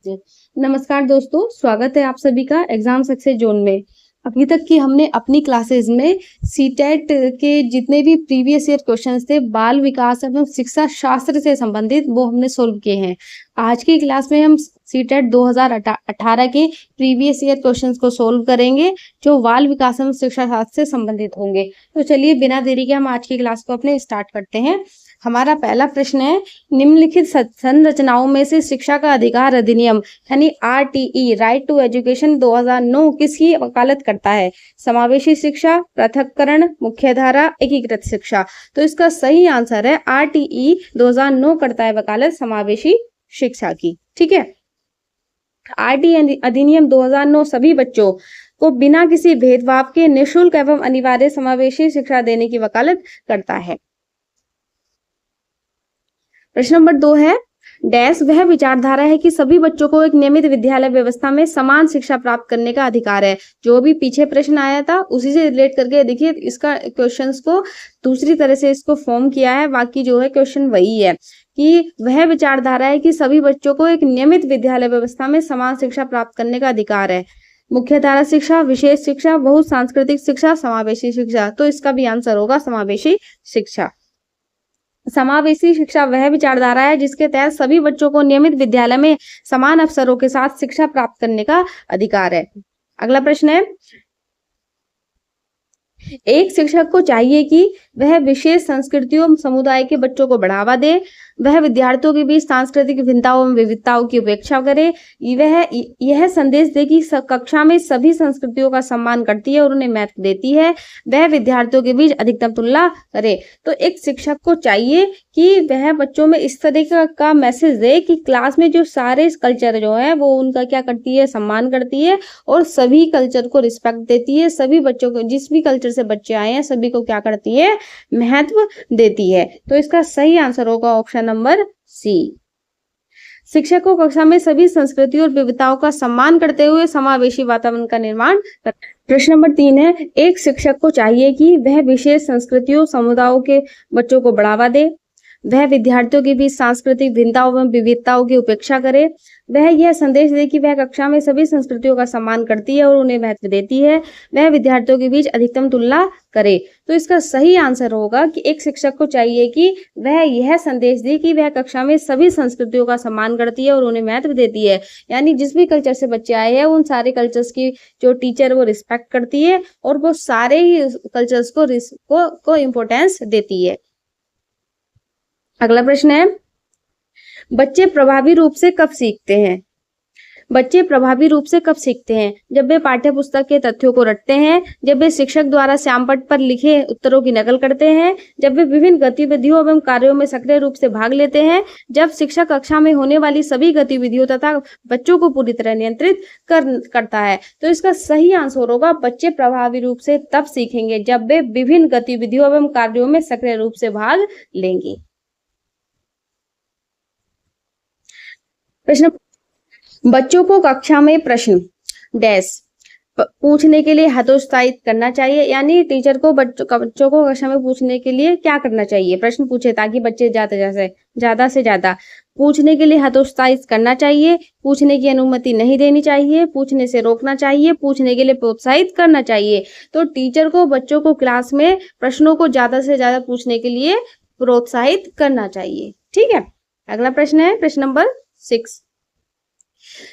जी। नमस्कार दोस्तों, स्वागत है आप सभी का एग्जाम सक्सेस जोन में। अभी तक की हमने अपनी क्लासेस में सीटेट के जितने भी प्रीवियस ईयर क्वेश्चंस थे बाल विकास एवं शिक्षा शास्त्र से संबंधित वो हमने सोल्व किए हैं। आज की क्लास में हम सीटेट 2018 के प्रीवियस ईयर क्वेश्चंस को सोल्व करेंगे जो बाल विकास एवं शिक्षा शास्त्र से संबंधित होंगे। तो चलिए बिना देरी के हम आज की क्लास को अपने स्टार्ट करते हैं। हमारा पहला प्रश्न है, निम्नलिखित संरचनाओं में से शिक्षा का अधिकार अधिनियम यानी आरटीई राइट टू एजुकेशन 2009 किसकी वकालत करता है? समावेशी शिक्षा, पृथक्करण, मुख्यधारा, एकीकृत शिक्षा। तो इसका सही आंसर है आरटीई 2009 करता है वकालत समावेशी शिक्षा की। ठीक है, आरटीई अधिनियम 2009 सभी बच्चों को बिना किसी भेदभाव के निःशुल्क एवं अनिवार्य समावेशी शिक्षा देने की वकालत करता है। प्रश्न नंबर 2 है, डैश वह विचारधारा है कि सभी बच्चों को एक नियमित विद्यालय व्यवस्था में समान शिक्षा प्राप्त करने का अधिकार है। जो भी पीछे प्रश्न आया था उसी से रिलेट करके देखिए इसका क्वेश्चंस को दूसरी तरह से इसको फॉर्म किया है। बाकी जो है क्वेश्चन वही है कि वह विचारधारा है कि सभी बच्चों को एक नियमित विद्यालय व्यवस्था में समान शिक्षा प्राप्त करने का अधिकार है। मुख्यधारा शिक्षा, विशेष शिक्षा, बहु सांस्कृतिक शिक्षा, समावेशी शिक्षा। तो इसका भी आंसर होगा समावेशी शिक्षा। समावेशी शिक्षा वह विचारधारा है जिसके तहत सभी बच्चों को नियमित विद्यालय में समान अवसरों के साथ शिक्षा प्राप्त करने का अधिकार है। अगला प्रश्न है, एक शिक्षक को चाहिए कि वह विशेष संस्कृतियों समुदाय के बच्चों को बढ़ावा दे, वह विद्यार्थियों के बीच सांस्कृतिक भिन्नताओं एवं विविधताओं की उपेक्षा करे, वह यह संदेश दे कि कक्षा में सभी संस्कृतियों का सम्मान करती है और उन्हें महत्व देती है, वह विद्यार्थियों के बीच अधिकतम तुलना करे। तो एक शिक्षक को चाहिए कि वह बच्चों में इस तरह का मैसेज दे कि क्लास में जो सारे कल्चर जो है वो उनका क्या करती है, सम्मान करती है और सभी कल्चर को रिस्पेक्ट देती है। सभी बच्चों को, जिस भी कल्चर से बच्चे आए हैं सभी को क्या करती है, महत्व देती है। तो इसका सही आंसर होगा ऑप्शन नंबर सी। शिक्षक को कक्षा में सभी संस्कृतियों और विविधताओं का सम्मान करते हुए समावेशी वातावरण का निर्माण करता है। प्रश्न नंबर 3 है, एक शिक्षक को चाहिए कि वह विशेष संस्कृतियों समुदायों के बच्चों को बढ़ावा दे, वह विद्यार्थियों के बीच सांस्कृतिक भिन्नताओं एवं विविधताओं की उपेक्षा करे, वह यह संदेश दे कि वह कक्षा में सभी संस्कृतियों का सम्मान करती है और उन्हें महत्व देती है, वह विद्यार्थियों के बीच अधिकतम तुलना करे। तो इसका सही आंसर होगा कि एक शिक्षक को चाहिए कि वह यह संदेश दे कि वह कक्षा में सभी संस्कृतियों का सम्मान करती है और उन्हें महत्व देती है। यानी जिस भी कल्चर से बच्चे आए हैं उन सारे कल्चर्स की जो टीचर वो रिस्पेक्ट करती है और वो सारे ही कल्चर्स को इम्पोर्टेंस देती है। अगला प्रश्न है, बच्चे प्रभावी रूप से कब सीखते हैं? बच्चे प्रभावी रूप से कब सीखते हैं? जब वे पाठ्य पुस्तक के तथ्यों को रटते हैं, जब वे शिक्षक द्वारा श्यामपट्ट पर लिखे उत्तरों की नकल करते हैं, जब वे विभिन्न गतिविधियों एवं कार्यों में सक्रिय रूप से भाग लेते हैं, जब शिक्षक कक्षा में होने वाली सभी गतिविधियों तथा बच्चों को पूरी तरह नियंत्रित करता है। तो इसका सही आंसर होगा बच्चे प्रभावी रूप से तब सीखेंगे जब वे विभिन्न गतिविधियों एवं कार्यों में सक्रिय रूप से भाग लेंगे। प्रश्न, बच्चों को कक्षा में प्रश्न डैश पूछने के लिए हतोत्साहित करना चाहिए। यानी टीचर को बच्चों को कक्षा में पूछने के लिए क्या करना चाहिए? प्रश्न पूछे ताकि बच्चे ज्यादा से ज्यादा पूछने के लिए हतोत्साहित करना चाहिए, पूछने की अनुमति नहीं देनी चाहिए, पूछने से रोकना चाहिए, पूछने के लिए प्रोत्साहित करना चाहिए। तो टीचर को बच्चों को क्लास में प्रश्नों को ज्यादा से ज्यादा पूछने के लिए प्रोत्साहित करना चाहिए। ठीक है, अगला प्रश्न है प्रश्न नंबर 6,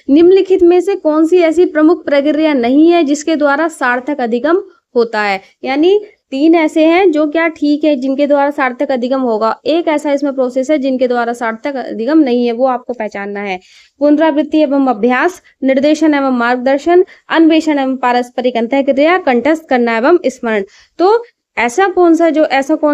निम्नलिखित में से कौन सी ऐसी प्रमुख प्रक्रिया नहीं है जिसके द्वारा सार्थक अधिगम होता है? यानी 3 ऐसे हैं जो क्या ठीक है जिनके द्वारा सार्थक अधिगम होगा, एक ऐसा इसमें प्रोसेस है जिनके द्वारा सार्थक अधिगम नहीं है, वो आपको पहचानना है। पुनरावृत्ति एवं अभ्यास, निर्देशन एवं मार्गदर्शन, अन्वेषण एवं पारस्परिक अंतःक्रिया, कंठस्थ करना एवं स्मरण। तो ऐसा कौन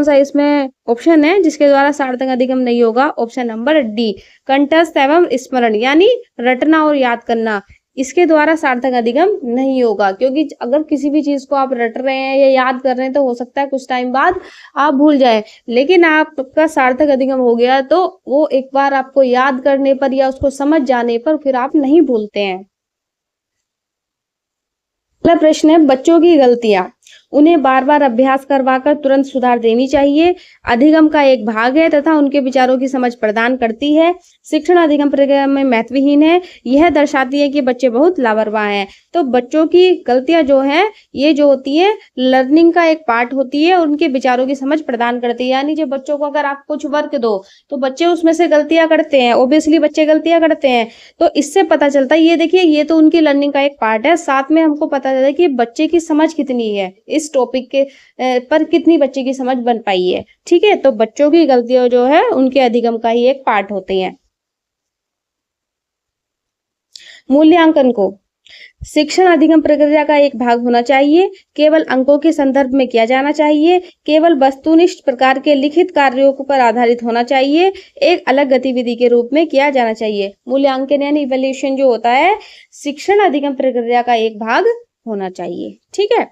सा इसमें ऑप्शन है जिसके द्वारा सार्थक अधिगम नहीं होगा? ऑप्शन नंबर डी, कंठस्थ एवं स्मरण यानी रटना और याद करना, इसके द्वारा सार्थक अधिगम नहीं होगा। क्योंकि अगर किसी भी चीज को आप रट रहे हैं या याद कर रहे हैं तो हो सकता है कुछ टाइम बाद आप भूल जाए, लेकिन आपका सार्थक अधिगम हो गया तो वो एक बार आपको याद करने पर या उसको समझ जाने पर फिर आप नहीं भूलते हैं। अगला प्रश्न है, बच्चों की गलतियां। उन्हें बार बार अभ्यास करवाकर तुरंत सुधार देनी चाहिए। अधिगम का एक भाग है तथा उनके विचारों की समझ प्रदान करती है। शिक्षण अधिगम प्रक्रिया में महत्वहीन है। यह दर्शाती है कि बच्चे बहुत लापरवाह हैं। तो बच्चों की गलतियां जो हैं ये जो होती है लर्निंग का एक पार्ट होती है और उनके विचारों की समझ प्रदान करती है। यानी जब बच्चों को अगर आप कुछ वर्क दो तो बच्चे उसमें से गलतियां करते हैं, ऑब्वियसली बच्चे गलतियां करते हैं, तो इससे पता चलता है ये देखिए ये तो उनकी लर्निंग का एक पार्ट है। साथ में हमको पता चलता है कि बच्चे की समझ कितनी है, इस टॉपिक के पर कितनी बच्चे की समझ बन पाई है। ठीक है, तो बच्चों की गलतियां जो है उनके अधिगम का ही एक पार्ट होती हैं। मूल्यांकन को शिक्षण अधिगम प्रक्रिया का एक भाग होना चाहिए। केवल अंकों के संदर्भ में किया जाना चाहिए। केवल वस्तुनिष्ठ प्रकार के लिखित कार्यों पर आधारित होना चाहिए। एक अलग गतिविधि के रूप में किया जाना चाहिए। मूल्यांकन यानी इवैल्यूएशन जो होता है शिक्षण अधिगम प्रक्रिया का एक भाग होना चाहिए। ठीक है,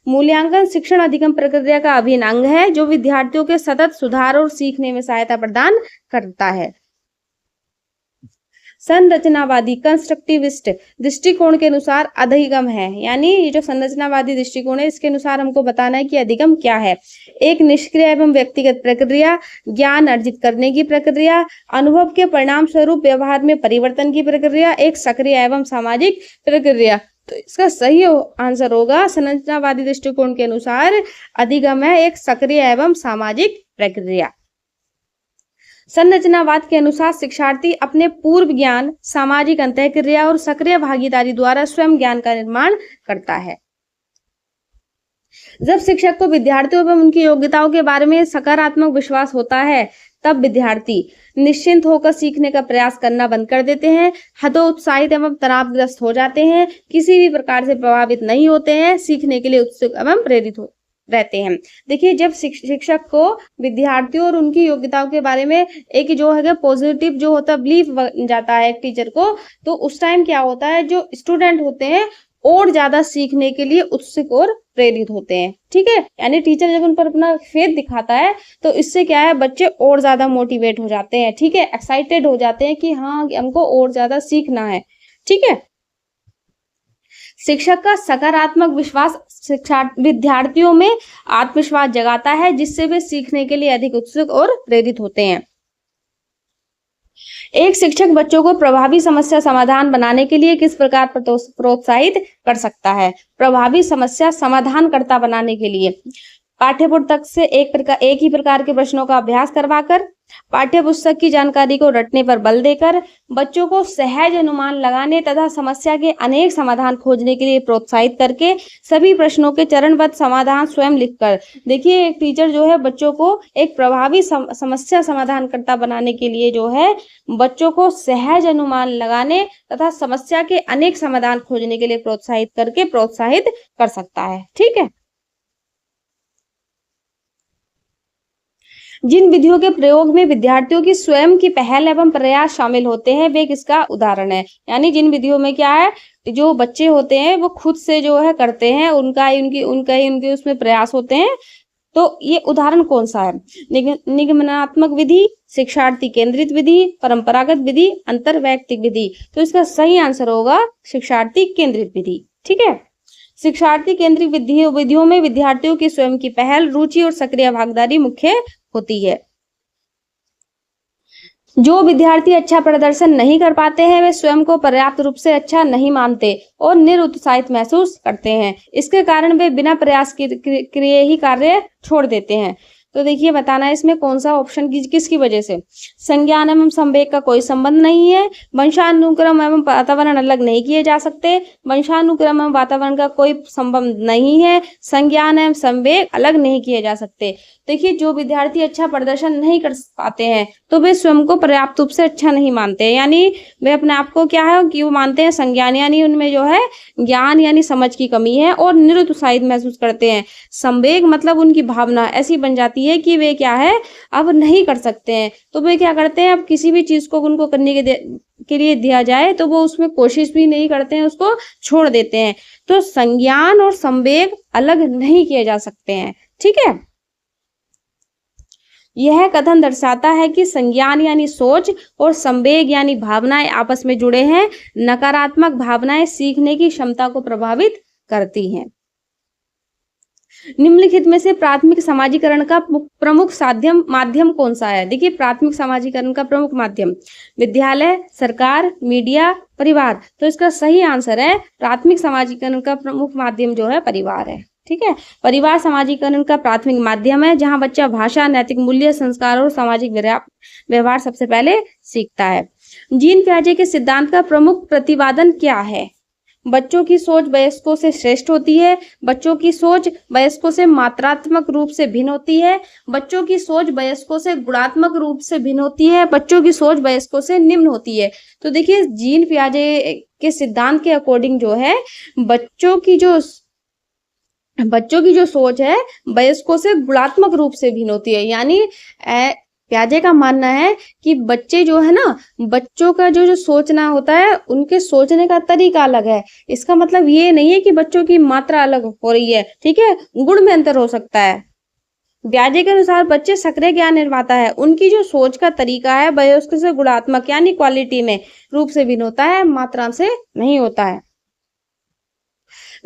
मूल्यांकन शिक्षण अधिगम प्रक्रिया का अभिन्न अंग है जो विद्यार्थियों के सतत सुधार और सीखने में सहायता प्रदान करता है। संरचनावादी कंस्ट्रक्टिविस्ट दृष्टिकोण के अनुसार अधिगम है, यानी ये जो संरचनावादी दृष्टिकोण है इसके अनुसार हमको बताना है कि अधिगम क्या है। एक निष्क्रिय एवं व्यक्तिगत प्रक्रिया, ज्ञान अर्जित करने की प्रक्रिया, अनुभव के परिणाम स्वरूप व्यवहार में परिवर्तन की प्रक्रिया, एक सक्रिय एवं सामाजिक प्रक्रिया। तो इसका सही आंसर होगा संरचनावादी दृष्टिकोण के अनुसार अधिगम है एक सक्रिय एवं सामाजिक प्रक्रिया। संरचनावाद के अनुसार शिक्षार्थी अपने पूर्व ज्ञान, सामाजिक अंतःक्रिया और सक्रिय भागीदारी द्वारा स्वयं ज्ञान का निर्माण करता है। जब शिक्षक को विद्यार्थियों एवं उनकी योग्यताओं के बारे में सकारात्मक विश्वास होता है तब विद्यार्थी निश्चिंत होकर सीखने का प्रयास करना बंद कर देते हैं, हतोत्साहित एवं तनावग्रस्त हो जाते हैं, किसी भी प्रकार से प्रभावित नहीं होते हैं, सीखने के लिए उत्सुक एवं प्रेरित रहते हैं। देखिए जब शिक्षक को विद्यार्थियों और उनकी योग्यताओं के बारे में एक जो है पॉजिटिव जो होता है बिलीफ बन जाता है टीचर को, तो उस टाइम क्या होता है जो स्टूडेंट होते हैं और ज्यादा सीखने के लिए उत्सुक और प्रेरित होते हैं। ठीक है, यानी टीचर जब उन पर अपना फेथ दिखाता है तो इससे क्या है बच्चे और ज्यादा मोटिवेट हो जाते हैं। ठीक है, एक्साइटेड हो जाते हैं कि हाँ हमको और ज्यादा सीखना है। ठीक है, शिक्षक का सकारात्मक विश्वास विद्यार्थियों में आत्मविश्वास जगाता है जिससे वे सीखने के लिए अधिक उत्सुक और प्रेरित होते हैं। एक शिक्षक बच्चों को प्रभावी समस्या समाधान बनाने के लिए किस प्रकार प्रोत्साहित कर सकता है? प्रभावी समस्या समाधानकर्ता बनाने के लिए पाठ्यपुस्तक से एक ही प्रकार के प्रश्नों का अभ्यास करवाकर, पाठ्यपुस्तक की जानकारी को रटने पर बल देकर, बच्चों को सहज अनुमान लगाने तथा समस्या के अनेक समाधान खोजने के लिए प्रोत्साहित करके, सभी प्रश्नों के चरणबद्ध समाधान स्वयं लिखकर। देखिए एक टीचर जो है बच्चों को एक प्रभावी समस्या समाधानकर्ता बनाने के लिए जो है बच्चों को सहज अनुमान लगाने तथा समस्या के अनेक समाधान खोजने के लिए प्रोत्साहित कर सकता है। ठीक है, जिन विधियों के प्रयोग में विद्यार्थियों की स्वयं की पहल एवं प्रयास शामिल होते हैं वे किसका उदाहरण है? यानी जिन विधियों में क्या है जो बच्चे होते हैं वो खुद से जो है करते हैं, उनके उसमें प्रयास होते हैं, तो ये उदाहरण कौन सा है? निगमनात्मक विधि, शिक्षार्थी केंद्रित विधि, परंपरागत विधि, अंतरवैयक्तिक विधि। तो इसका सही आंसर होगा शिक्षार्थी केंद्रित विधि। ठीक है, शिक्षार्थी केंद्रित विधियों में विद्यार्थियों की स्वयं की पहल, रुचि और सक्रिय भागीदारी मुख्य होती है। जो विद्यार्थी अच्छा प्रदर्शन नहीं कर पाते हैं वे स्वयं को पर्याप्त रूप से अच्छा नहीं मानते और निरुत्साहित महसूस करते हैं। इसके कारण वे बिना प्रयास किए ही कार्य छोड़ देते हैं। तो देखिए बताना है इसमें कौन सा ऑप्शन किसकी वजह से? संज्ञान एवं संवेग का कोई संबंध नहीं है, वंशानुक्रम एवं वातावरण अलग नहीं किए जा सकते, वंशानुक्रम एवं वातावरण का कोई संबंध नहीं है, संज्ञान एवं संवेग अलग नहीं किए जा सकते। देखिए जो विद्यार्थी अच्छा प्रदर्शन नहीं कर पाते हैं तो वे स्वयं को पर्याप्त रूप से अच्छा नहीं मानते, यानी वे अपने आप को क्या है कि वो मानते हैं संज्ञान यानी उनमें जो है ज्ञान यानी समझ की कमी है और निरुत्साहित महसूस करते हैं। संवेग मतलब उनकी भावना ऐसी बन जाती है कि वे क्या है अब नहीं कर सकते हैं, तो वे क्या करते हैं अब किसी भी चीज को उनको करने के लिए दिया जाए तो वो उसमें कोशिश भी नहीं करते हैं, उसको छोड़ देते हैं। तो संज्ञान और संवेग अलग नहीं किए जा सकते हैं। ठीक है, यह कथन दर्शाता है कि संज्ञान यानी सोच और संवेग यानी भावनाएं आपस में जुड़े हैं। नकारात्मक भावनाएं सीखने की क्षमता को प्रभावित करती हैं। निम्नलिखित में से प्राथमिक समाजीकरण का प्रमुख माध्यम कौन सा है? देखिए, प्राथमिक समाजीकरण का प्रमुख माध्यम विद्यालय, सरकार, मीडिया, परिवार। तो इसका सही आंसर है प्राथमिक समाजीकरण का प्रमुख माध्यम जो है परिवार है। ठीक है, परिवार समाजीकरण का प्राथमिक माध्यम है जहां बच्चा भाषा, नैतिक मूल्य, संस्कार और सामाजिक व्यवहार सबसे पहले सीखता है। जीन पियाजे के सिद्धांत का प्रमुख प्रतिपादन क्या है? बच्चों की सोच वयस्कों से श्रेष्ठ होती है, बच्चों की सोच वयस्कों से मात्रात्मक रूप से भिन्न होती है, बच्चों की सोच वयस्कों से गुणात्मक रूप से भिन्न होती है, बच्चों की सोच वयस्कों से निम्न होती है। तो देखिए, जीन पियाजे के सिद्धांत के अकॉर्डिंग जो है बच्चों की जो सोच है वयस्कों से गुणात्मक रूप से भिन्न होती है। यानी पियाजे का मानना है कि बच्चे जो है ना, बच्चों का जो सोचना होता है, उनके सोचने का तरीका अलग है। इसका मतलब ये नहीं है कि बच्चों की मात्रा अलग हो रही है, ठीक है, गुण में अंतर हो सकता है। पियाजे के अनुसार बच्चे सक्रिय ज्ञान निर्माता है, उनकी जो सोच का तरीका है वयस्क से गुणात्मक यानी क्वालिटी में रूप से भिन्न होता है, मात्रा से नहीं होता है।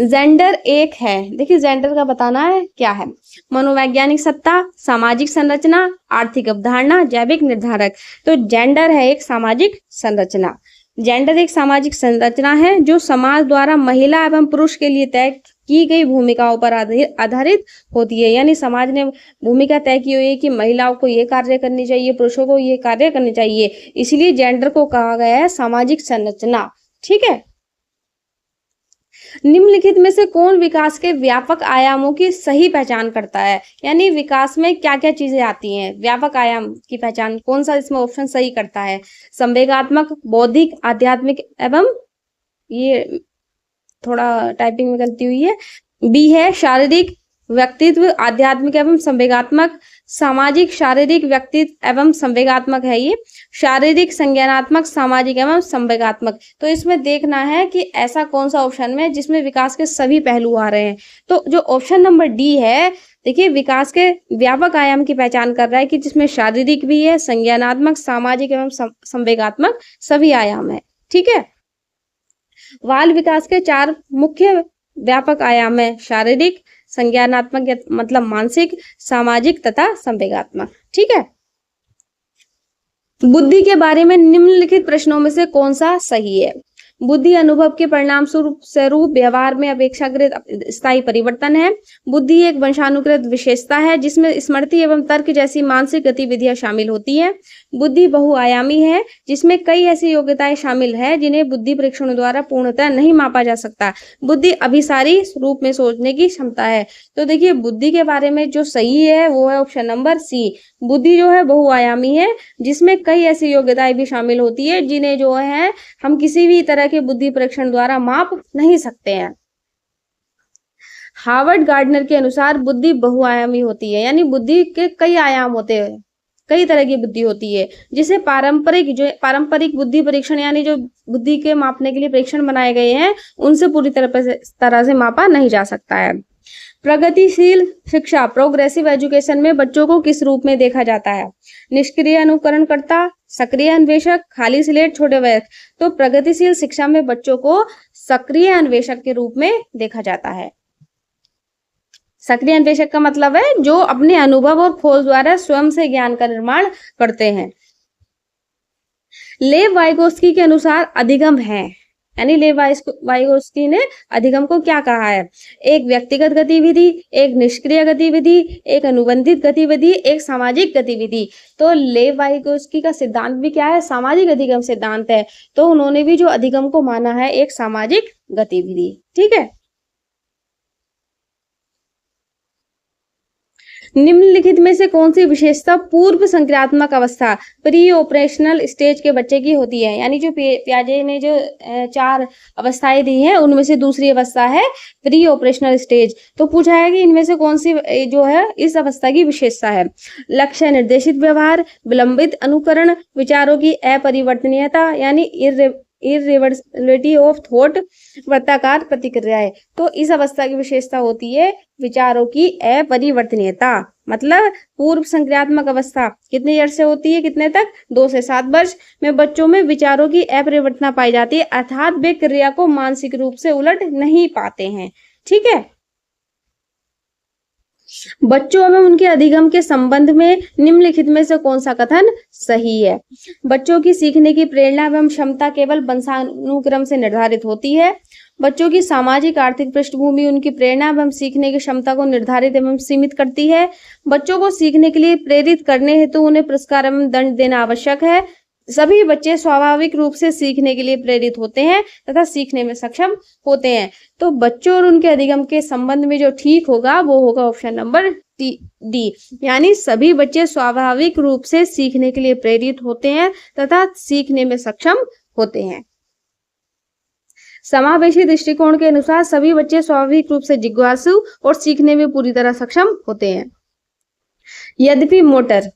जेंडर एक है, देखिए जेंडर का बताना है क्या है? मनोवैज्ञानिक सत्ता, सामाजिक संरचना, आर्थिक अवधारणा, जैविक निर्धारक। तो जेंडर है एक सामाजिक संरचना। जेंडर एक सामाजिक संरचना है जो समाज द्वारा महिला एवं पुरुष के लिए तय की गई भूमिकाओं पर आधारित होती है। यानी समाज ने भूमिका तय की हुई है कि महिलाओं को ये कार्य करनी चाहिए, पुरुषों को ये कार्य करने चाहिए, इसलिए जेंडर को कहा गया है सामाजिक संरचना। ठीक है, निम्नलिखित में से कौन विकास के व्यापक आयामों की सही पहचान करता है? यानी विकास में क्या क्या चीजें आती हैं, व्यापक आयाम की पहचान कौन सा इसमें ऑप्शन सही करता है? संवेगात्मक, बौद्धिक, आध्यात्मिक एवं, ये थोड़ा टाइपिंग में गलती हुई है, बी है शारीरिक, व्यक्तित्व, आध्यात्मिक एवं संवेगात्मक, सामाजिक, शारीरिक, व्यक्तित्व एवं संवेगात्मक है ये, शारीरिक, संज्ञानात्मक, सामाजिक एवं संवेगात्मक। तो इसमें देखना है कि ऐसा कौन सा ऑप्शन में जिसमें विकास के सभी पहलू आ रहे हैं। तो जो ऑप्शन नंबर डी है, देखिए विकास के व्यापक आयाम की पहचान कर रहा है कि जिसमें शारीरिक भी है, संज्ञानात्मक, सामाजिक एवं संवेगात्मक सभी आयाम है। ठीक है, बाल विकास के 4 मुख्य व्यापक आयाम है, शारीरिक, संज्ञानात्मक मतलब मानसिक, सामाजिक तथा संवेगात्मक। ठीक है, बुद्धि के बारे में निम्नलिखित प्रश्नों में से कौन सा सही है? बुद्धि अनुभव के परिणाम स्वरूप व्यवहार में अपेक्षाकृत स्थायी परिवर्तन है। बुद्धि एक वंशानुगत विशेषता है जिसमें स्मृति एवं तर्क जैसी मानसिक गतिविधियां शामिल होती हैं। बुद्धि बहुआयामी है जिसमें कई ऐसी योग्यताएं शामिल है जिन्हें बुद्धि परीक्षणों द्वारा पूर्णतः नहीं मापा जा सकता। बुद्धि अभिसारी रूप में सोचने की क्षमता है। तो देखिए, बुद्धि के बारे में जो सही है वो है ऑप्शन नंबर सी। बुद्धि जो है बहुआयामी है जिसमें कई ऐसी योग्यताएं भी शामिल होती है जिन्हें जो है हम किसी भी तरह के बुद्धि परीक्षण द्वारा माप नहीं सकते हैं। हार्वर्ड गार्डनर के अनुसार बुद्धि बहुआयामी होती है, यानी बुद्धि के कई आयाम होते हैं, कई तरह की बुद्धि होती है, जिसे पारंपरिक बुद्धि परीक्षण यानी जो बुद्धि के मापने के लिए परीक्षण बनाए गए हैं उनसे पूरी तरह से मापा नहीं जा सकता है। प्रगतिशील शिक्षा प्रोग्रेसिव एजुकेशन में बच्चों को किस रूप में देखा जाता है? निष्क्रिय अनुकरणकर्ता, सक्रिय अन्वेषक, खाली स्लेट, छोटे वयस्क। तो प्रगतिशील शिक्षा में बच्चों को सक्रिय अन्वेषक के रूप में देखा जाता है। सक्रिय अन्वेषक का मतलब है जो अपने अनुभव और खोज द्वारा स्वयं से ज्ञान का निर्माण करते हैं। लेव वाइगोत्स्की के अनुसार अधिगम है, यानी लेव वाइगोत्स्की ने अधिगम को क्या कहा है? एक व्यक्तिगत गतिविधि, एक निष्क्रिय गतिविधि, एक अनुबंधित गतिविधि, एक सामाजिक गतिविधि। तो लेव वाइगोत्स्की का सिद्धांत भी क्या है? सामाजिक अधिगम सिद्धांत है। तो उन्होंने भी जो अधिगम को माना है एक सामाजिक गतिविधि। ठीक है, निम्नलिखित में से कौन सी विशेषता पूर्व संक्रियात्मक अवस्था प्री ऑपरेशनल स्टेज के बच्चे की होती है? यानी जो पियाजे ने जो 4 अवस्थाएं दी हैं उनमें से दूसरी अवस्था है प्री ऑपरेशनल स्टेज। तो पूछा है कि इनमें से कौन सी जो है इस अवस्था की विशेषता है? लक्ष्य निर्देशित व्यवहार, विलंबित अनुकरण, विचारों की अपरिवर्तनीयता यानी इररिवर्सिबिलिटी ऑफ थॉट, वृत्ताकार प्रतिक्रियाएं। तो इस अवस्था की विशेषता होती है विचारों की अपरिवर्तनीयता। मतलब पूर्व संक्रियात्मक अवस्था कितने ईयर से होती है, कितने तक? 2 से 7 वर्ष में बच्चों में विचारों की अपरिवर्तनता पाई जाती है, अर्थात वे क्रिया को मानसिक रूप से उलट नहीं पाते हैं। ठीक है, बच्चों एवं उनके अधिगम के संबंध में निम्नलिखित में से कौन सा कथन सही है? बच्चों की सीखने की प्रेरणा एवं क्षमता केवल वंशानुक्रम से निर्धारित होती है। बच्चों की सामाजिक आर्थिक पृष्ठभूमि उनकी प्रेरणा एवं सीखने की क्षमता को निर्धारित एवं सीमित करती है। बच्चों को सीखने के लिए प्रेरित करने हेतु उन्हें पुरस्कार एवं दंड देना आवश्यक है। सभी बच्चे स्वाभाविक रूप से सीखने के लिए प्रेरित होते हैं तथा सीखने में सक्षम होते हैं। तो बच्चों और उनके अधिगम के संबंध में जो ठीक होगा वो होगा ऑप्शन नंबर डी, यानी सभी बच्चे स्वाभाविक रूप से सीखने के लिए प्रेरित होते हैं तथा सीखने में सक्षम होते हैं। समावेशी दृष्टिकोण के अनुसार सभी बच्चे स्वाभाविक रूप से जिज्ञासु और सीखने में पूरी तरह सक्षम होते हैं। यद्यपि मोटर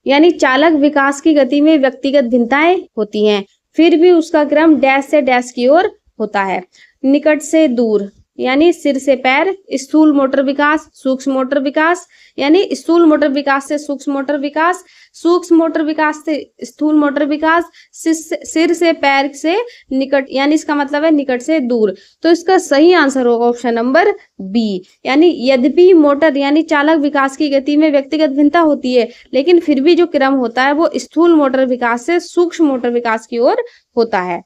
यानी चालक विकास की गति में व्यक्तिगत भिन्नताएं होती हैं, फिर भी उसका क्रम डैश से डैश की ओर होता है। निकट से दूर यानी सिर से पैर, स्थूल मोटर विकास, सूक्ष्म मोटर विकास, यानी स्थूल मोटर विकास से सूक्ष्म मोटर विकास, सूक्ष्म मोटर विकास से स्थूल मोटर विकास, सिर से पैर से निकट, यानी इसका मतलब है निकट से दूर। तो इसका सही आंसर होगा ऑप्शन नंबर बी, यानी यद्यपि मोटर यानी चालक विकास की गति में व्यक्तिगत भिन्नता होती है, लेकिन फिर भी जो क्रम होता है वो स्थूल मोटर विकास से सूक्ष्म मोटर विकास की ओर होता है।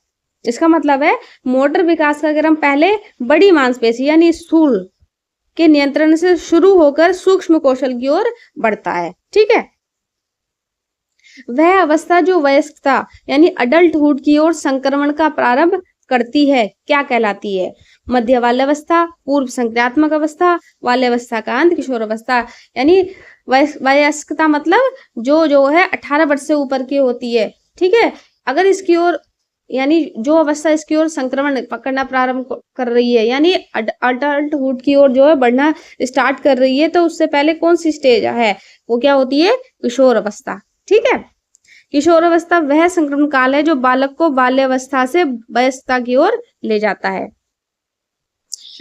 इसका मतलब है मोटर विकास का क्रम पहले बड़ी मांसपेशी यानी स्थूल के नियंत्रण से शुरू होकर सूक्ष्म कौशल की ओर बढ़ता है। ठीक है, वह अवस्था जो वयस्कता यानी अडल्टहुड की ओर संक्रमण का प्रारंभ करती है क्या कहलाती है? मध्य बाल्यावस्था, पूर्व संक्रियात्मक अवस्था, बाल्यावस्था का अंत, किशोरावस्था। यानी वयस्कता मतलब जो है 18 वर्ष से ऊपर की होती है। ठीक है, अगर इसकी ओर यानी जो अवस्था इसकी ओर संक्रमण पकड़ना प्रारंभ कर रही है, यानी अडल्टहुड की ओर जो है बढ़ना स्टार्ट कर रही है, तो उससे पहले कौन सी स्टेज है वो क्या होती है? किशोर अवस्था। ठीक है, किशोर अवस्था वह संक्रमण काल है जो बालक को बाल्यावस्था से वयस्कता की ओर ले जाता है।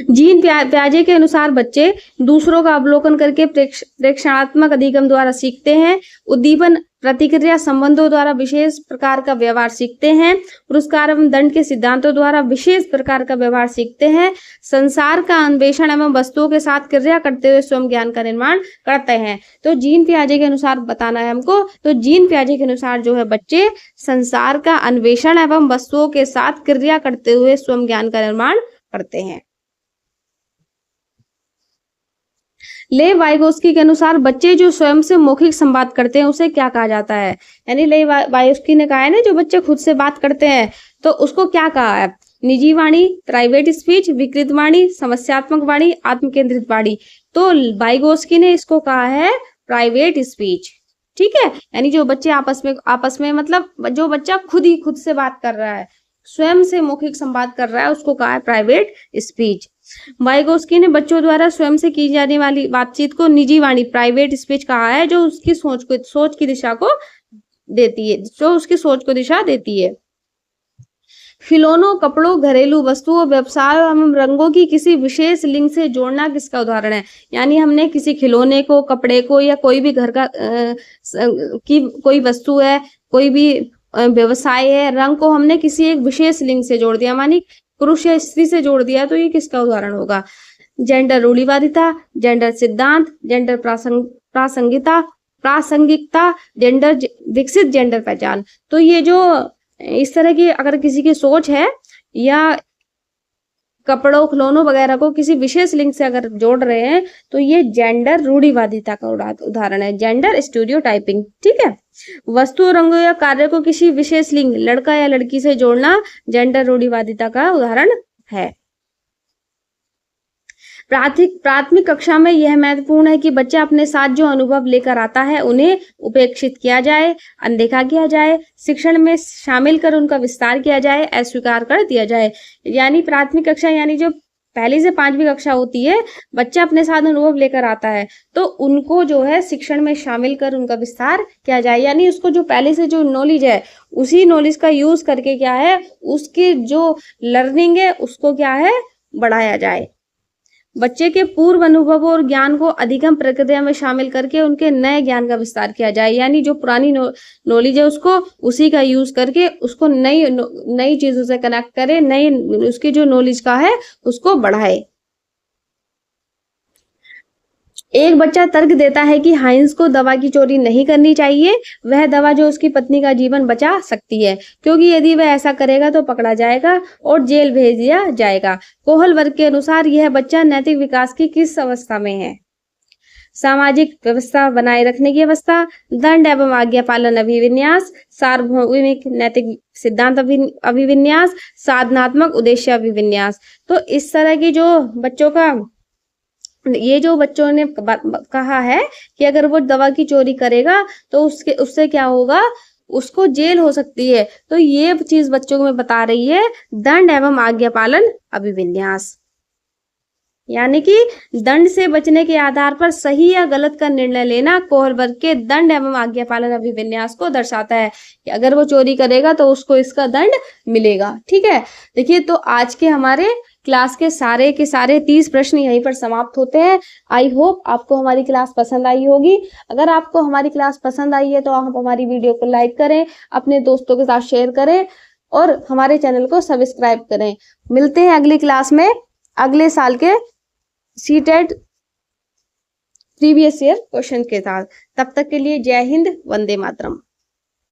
जीन पियाजे के अनुसार बच्चे दूसरों का अवलोकन करके प्रेक्षणात्मक अधिगम द्वारा सीखते हैं। उद्दीपन प्रतिक्रिया संबंधों द्वारा विशेष प्रकार का व्यवहार सीखते हैं। पुरस्कार एवं दंड के सिद्धांतों द्वारा विशेष प्रकार का व्यवहार सीखते हैं। संसार का अन्वेषण एवं वस्तुओं के साथ क्रिया करते हुए स्वयं ज्ञान का निर्माण करते हैं। तो जीन पियाजे के अनुसार बताना है हमको। तो जीन पियाजे के अनुसार जो है बच्चे संसार का अन्वेषण एवं वस्तुओं के साथ क्रिया करते हुए स्वयं ज्ञान का निर्माण करते हैं। ले वाइगोस्की के अनुसार बच्चे जो स्वयं से मौखिक संवाद करते हैं उसे क्या कहा जाता है? यानी ले वाइगोस्की ने कहा है ना, जो बच्चे खुद से बात करते हैं तो उसको क्या कहा है? निजी वाणी, प्राइवेट स्पीच, विकृत वाणी, समस्यात्मक वाणी, आत्मकेंद्रित वाणी। तो वाइगोस्की ने इसको कहा है प्राइवेट स्पीच। ठीक है, यानी जो बच्चे आपस में मतलब जो बच्चा खुद से बात कर रहा है, स्वयं से मौखिक संवाद कर रहा है, उसको कहा है प्राइवेट स्पीच। वाइगोस्की ने बच्चों द्वारा स्वयं से की जाने वाली बातचीत को निजी वाणी प्राइवेट स्पीच कहा है, जो उसकी सोच की दिशा को देती है, जो उसकी सोच को दिशा देती है। खिलौनों, कपड़ों, घरेलू वस्तुओं, व्यवसाय एवं रंगों की किसी विशेष लिंग से जोड़ना किसका उदाहरण है? यानी हमने किसी खिलौने को, कपड़े को या कोई भी घर का की कोई वस्तु है, कोई भी व्यवसाय है, रंग को हमने किसी एक विशेष लिंग से जोड़ दिया, मानी पुरुष या स्त्री से जोड़ दिया, तो ये किसका उदाहरण होगा? जेंडर रूढ़िवादिता, जेंडर सिद्धांत, जेंडर प्रासंगिकता, जेंडर विकसित जेंडर पहचान। तो ये जो इस तरह की अगर किसी की सोच है या कपड़ों, खिलौनों वगैरह को किसी विशेष लिंग से अगर जोड़ रहे हैं तो ये जेंडर रूढ़िवादिता का उदाहरण है, जेंडर स्टीरियोटाइपिंग। ठीक है, वस्तु, रंगों या कार्य को किसी विशेष लिंग, लड़का या लड़की से जोड़ना जेंडर रूढ़िवादिता का उदाहरण है। प्राथमिक कक्षा में यह महत्वपूर्ण है कि बच्चा अपने साथ जो अनुभव लेकर आता है उन्हें उपेक्षित किया जाए, अनदेखा किया जाए, शिक्षण में शामिल कर उनका विस्तार किया जाए, अस्वीकार कर दिया जाए। यानी प्राथमिक कक्षा यानी जो 1 से 5वीं कक्षा होती है, बच्चा अपने साथ अनुभव लेकर आता है तो उनको जो है शिक्षण में शामिल कर उनका विस्तार किया जाए। यानी उसको जो पहले से जो नॉलेज है उसी नॉलेज का यूज करके क्या है, उसकी जो लर्निंग है उसको क्या है, बढ़ाया जाए। बच्चे के पूर्व अनुभव और ज्ञान को अधिगम प्रक्रिया में शामिल करके उनके नए ज्ञान का विस्तार किया जाए। यानी जो पुरानी नॉलेज है उसको उसी का यूज करके उसको नई चीजों से कनेक्ट करे, नई उसकी जो नॉलेज का है उसको बढ़ाए। एक बच्चा तर्क देता है कि हाइंस को दवा की चोरी नहीं करनी चाहिए, वह दवा जो उसकी पत्नी का जीवन बचा सकती है, क्योंकि यदि वह ऐसा करेगा तो पकड़ा जाएगा और जेल भेज दिया जाएगा। कोहल वर्ग के अनुसार यह बच्चा नैतिक विकास की किस अवस्था में है? सामाजिक व्यवस्था बनाए रखने की अवस्था, दंड एवं आज्ञा पालन अभिविन्यास, सार्वभौमिक नैतिक सिद्धांत अभिविन्यास, साधनात्मक उद्देश्य अभिविन्यास। तो इस तरह की जो बच्चों का, ये जो बच्चों ने कहा है कि अगर वो दवा की चोरी करेगा तो उससे क्या होगा, उसको जेल हो सकती है। तो ये चीज बच्चों को मैं बता रही है दंड एवं आज्ञा पालन अभिविन्यास, यानी कि दंड से बचने के आधार पर सही या गलत का निर्णय लेना कोहल वर्ग के दंड एवं आज्ञा पालन अभिविन्यास को दर्शाता है कि अगर वो चोरी करेगा तो उसको इसका दंड मिलेगा। ठीक है, देखिए तो आज के हमारे क्लास के सारे 30 प्रश्न यहीं पर समाप्त होते हैं। आई होप आपको हमारी क्लास पसंद आई होगी। अगर आपको हमारी क्लास पसंद आई है तो आप हमारी वीडियो को लाइक करें, अपने दोस्तों के साथ शेयर करें और हमारे चैनल को सब्सक्राइब करें। मिलते हैं अगली क्लास में अगले साल के सीटेट प्रीवियस ईयर क्वेश्चन के साथ। तब तक के लिए जय हिंद, वंदे मातरम।